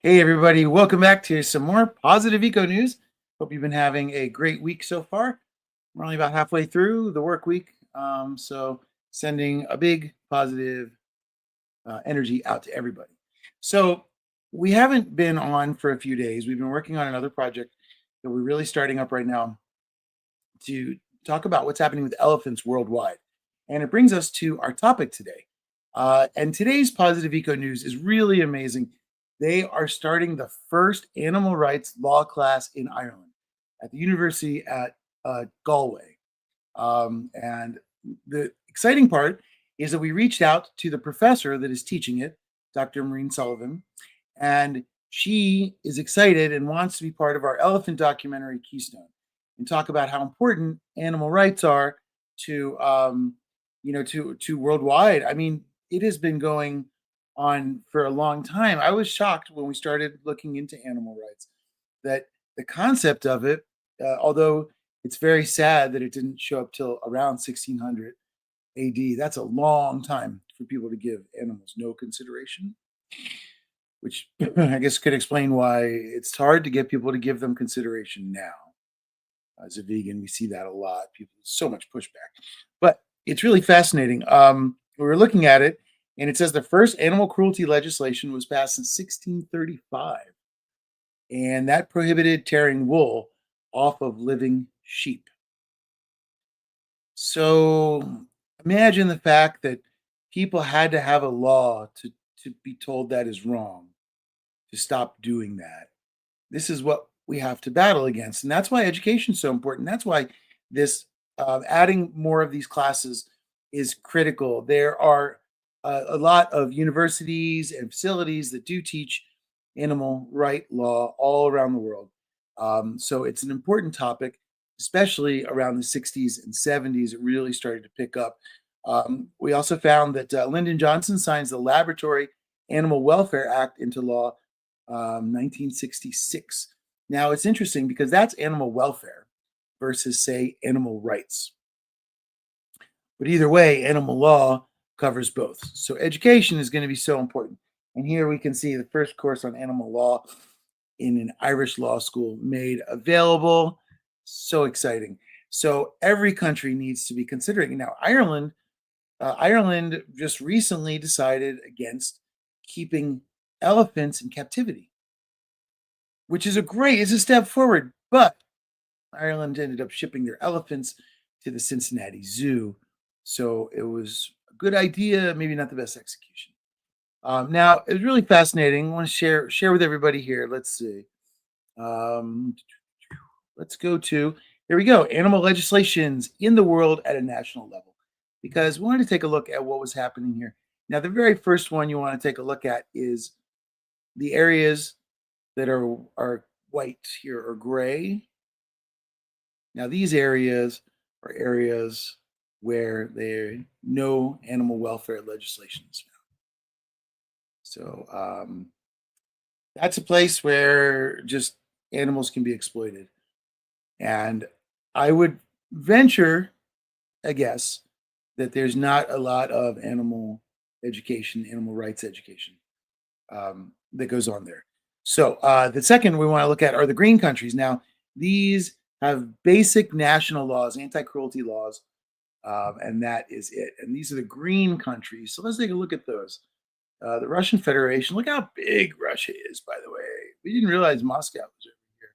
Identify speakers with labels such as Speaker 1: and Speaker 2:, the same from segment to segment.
Speaker 1: Hey, everybody, welcome back to some more positive eco news. Hope you've been having a great week so far. We're only about halfway through the work week. So, sending a big positive energy out to everybody. So, we haven't been on for a few days. We've been working on another project that we're really starting up right now to talk about what's happening with elephants worldwide. And it brings us to our topic today. And today's positive eco news is really amazing. They are starting the first animal rights law class in Ireland at the university at Galway. And the exciting part is that we reached out to the professor that is teaching it, Dr. Maureen Sullivan, and she is excited and wants to be part of our elephant documentary Keystone and talk about how important animal rights are to to worldwide. I mean, it has been going on for a long time. I was shocked when we started looking into animal rights that the concept of it, although it's very sad that it didn't show up till around 1600 AD. That's a long time for people to give animals no consideration, which I guess could explain why it's hard to get people to give them consideration now. As a vegan, we see that a lot. People, so much pushback, but it's really fascinating. We were looking at it, and it says the first animal cruelty legislation was passed in 1635, and that prohibited tearing wool off of living sheep. So imagine the fact that people had to have a law to be told that is wrong, to stop doing that. This is what we have to battle against. And that's why education is so important. That's why this adding more of these classes is critical. There are a lot of universities and facilities that do teach animal right law all around the world. So it's an important topic, especially around the 60s and 70s. It really started to pick up. We also found that Lyndon Johnson signs the Laboratory Animal Welfare Act into law 1966. Now, it's interesting because that's animal welfare versus, say, animal rights. But either way, animal law covers both. So education is going to be so important. And here we can see the first course on animal law in an Irish law school made available. So exciting. So every country needs to be considering. Now, Ireland just recently decided against keeping elephants in captivity, which is it's a step forward. But Ireland ended up shipping their elephants to the Cincinnati Zoo. So it was a good idea, maybe not the best execution. Now, it's really fascinating. I want to share with everybody here. Let's see. Um, let's go to, here we go, animal legislations in the world at a national level, because we wanted to take a look at what was happening here. Now, the very first one you want to take a look at is the areas that are white here or gray. Now, these areas are areas where there no animal welfare legislation is found. So that's a place where just animals can be exploited. And I would venture a guess that there's not a lot of animal education, animal rights education that goes on there. So the second we want to look at are the green countries. Now, these have basic national laws, anti-cruelty laws, and that is it. And these are the green countries. So let's take a look at those. The Russian Federation. Look how big Russia is, by the way. We didn't realize Moscow was over here.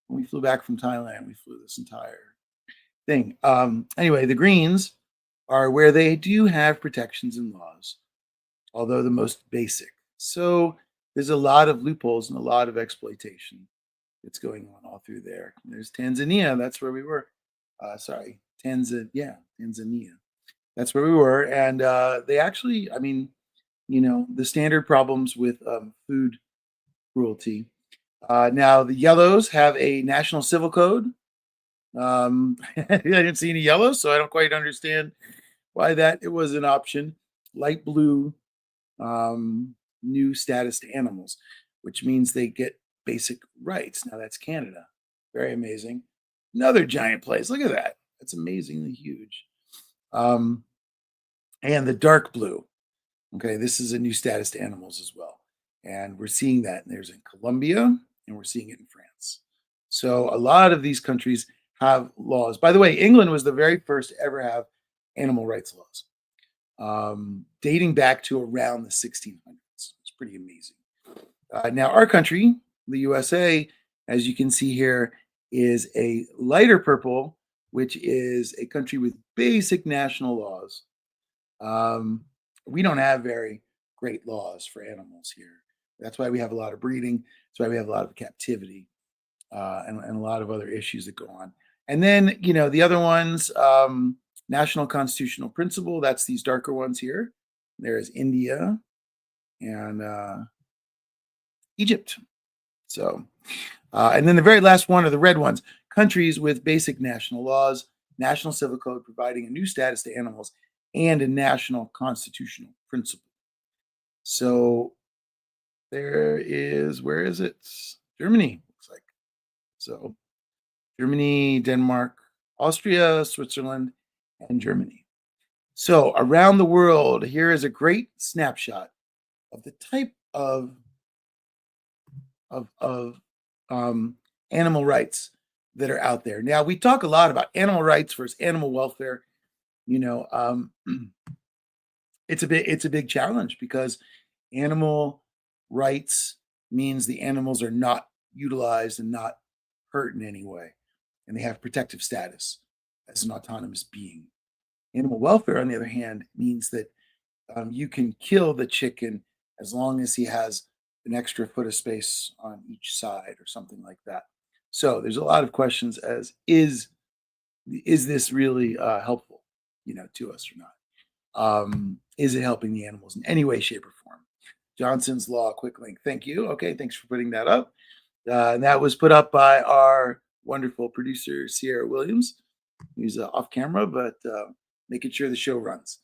Speaker 1: When we flew back from Thailand, we flew this entire thing. Anyway, the Greens are where they do have protections and laws, although the most basic. So there's a lot of loopholes and a lot of exploitation that's going on all through there. There's Tanzania. That's where we were. Tanzania. That's where we were. And they actually, I mean, the standard problems with food cruelty. Now, the yellows have a national civil code. I didn't see any yellows, so I don't quite understand why it was an option. Light blue, new status to animals, which means they get basic rights. Now, that's Canada. Very amazing. Another giant place. Look at that. That's amazingly huge. And the dark blue. Okay, this is a new status to animals as well. And we're seeing that. There's in Colombia, and we're seeing it in France. So a lot of these countries have laws. By the way, England was the very first to ever have animal rights laws, dating back to around the 1600s. It's pretty amazing. Now, our country, the USA, as you can see here, is a lighter purple, which is a country with basic national laws. Um, we don't have very great laws for animals here. That's why we have a lot of breeding. That's why we have a lot of captivity, and a lot of other issues that go on. And then, the other ones, national constitutional principle, that's these darker ones here. There is India and Egypt. So, and then the very last one are the red ones, countries with basic national laws, national civil code providing a new status to animals, and a national constitutional principle. So there is, where is it? Germany, looks like. So Germany, Denmark, Austria, Switzerland, and Germany. So around the world, here is a great snapshot of the type of animal rights that are out there. Now, we talk a lot about animal rights versus animal welfare. It's a big challenge because animal rights means the animals are not utilized and not hurt in any way, and they have protective status as an autonomous being. Animal welfare, on the other hand, means that you can kill the chicken as long as he has an extra foot of space on each side or something like that. So there's a lot of questions as is this really helpful, to us or not? Is it helping the animals in any way, shape, or form? Johnson's Law, quick link. Thank you. Okay, thanks for putting that up. And that was put up by our wonderful producer, Sierra Williams, who's off camera, but making sure the show runs.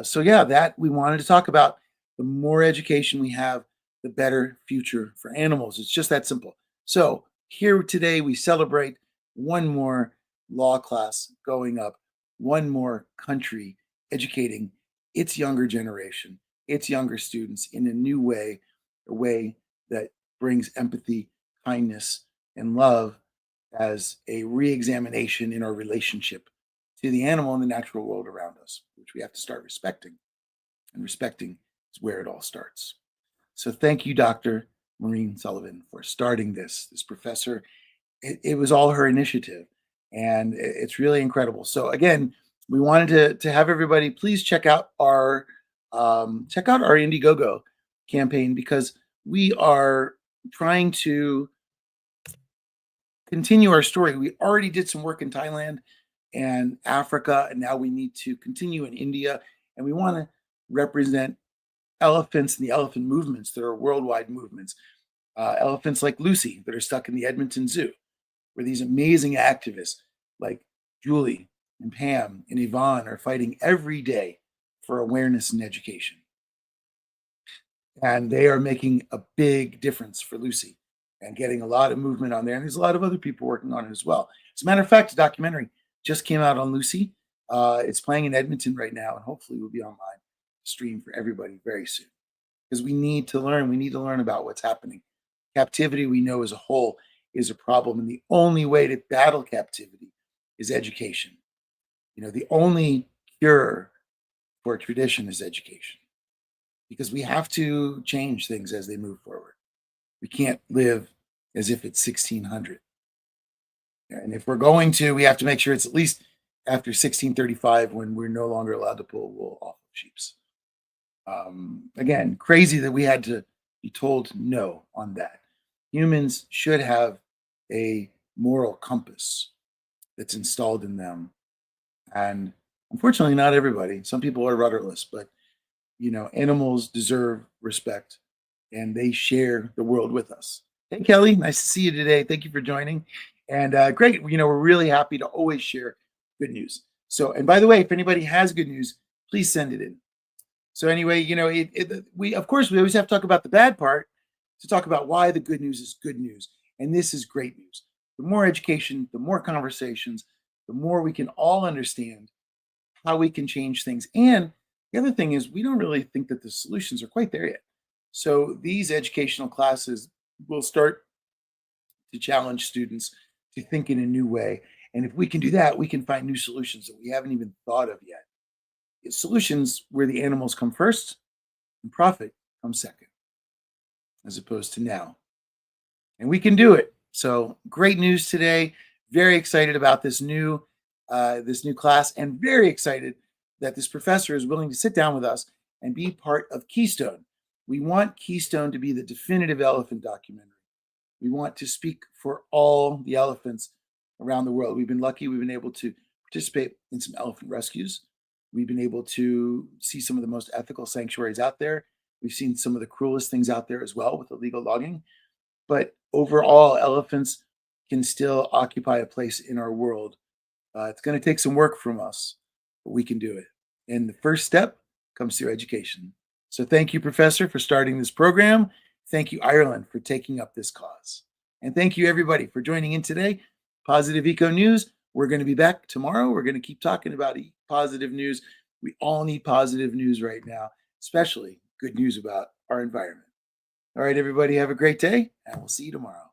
Speaker 1: So yeah, that we wanted to talk about. The more education we have, the better future for animals. It's just that simple. So here today, we celebrate one more law class going up, one more country educating its younger generation, its younger students in a new way, a way that brings empathy, kindness, and love as a re-examination in our relationship to the animal and the natural world around us, which we have to start respecting. And respecting is where it all starts. So thank you, Dr. Maureen Sullivan, for starting this professor. It was all her initiative, and it's really incredible. So again, we wanted to have everybody please check out our Indiegogo campaign, because we are trying to continue our story. We already did some work in Thailand and Africa, and now we need to continue in India, and we want to represent elephants and the elephant movements that are worldwide movements. Elephants like Lucy that are stuck in the Edmonton Zoo, where these amazing activists like Julie and Pam and Yvonne are fighting every day for awareness and education. And they are making a big difference for Lucy and getting a lot of movement on there. And there's a lot of other people working on it as well. As a matter of fact, a documentary just came out on Lucy. It's playing in Edmonton right now, and hopefully will be online to stream for everybody very soon. Because we need to learn. We need to learn about what's happening. Captivity, we know as a whole, is a problem. And the only way to battle captivity is education. The only cure for tradition is education. Because we have to change things as they move forward. We can't live as if it's 1600. And if we're going to, we have to make sure it's at least after 1635, when we're no longer allowed to pull wool off of sheeps. Again, crazy that we had to be told no on that. Humans should have a moral compass that's installed in them. And unfortunately, not everybody. Some people are rudderless, but animals deserve respect, and they share the world with us. Hey, Kelly, nice to see you today. Thank you for joining. And great, we're really happy to always share good news. So, and by the way, if anybody has good news, please send it in. So anyway, we always have to talk about the bad part to talk about why the good news is good news. And this is great news. The more education, the more conversations, the more we can all understand how we can change things. And the other thing is, we don't really think that the solutions are quite there yet. So these educational classes will start to challenge students to think in a new way. And if we can do that, we can find new solutions that we haven't even thought of yet. It's solutions where the animals come first and profit comes second, as opposed to now. And we can do it. So great news today. Very excited about this new class, and very excited that this professor is willing to sit down with us and be part of Keystone. We want Keystone to be the definitive elephant documentary. We want to speak for all the elephants around the world. We've been lucky. We've been able to participate in some elephant rescues. We've been able to see some of the most ethical sanctuaries out there. We've seen some of the cruelest things out there as well with illegal logging. But overall, elephants can still occupy a place in our world. It's going to take some work from us, but we can do it. And the first step comes through education. So thank you, Professor, for starting this program. Thank you, Ireland, for taking up this cause. And thank you, everybody, for joining in today. Positive Eco News. We're going to be back tomorrow. We're going to keep talking about positive news. We all need positive news right now, especially good news about our environment. All right, everybody, have a great day, and we'll see you tomorrow.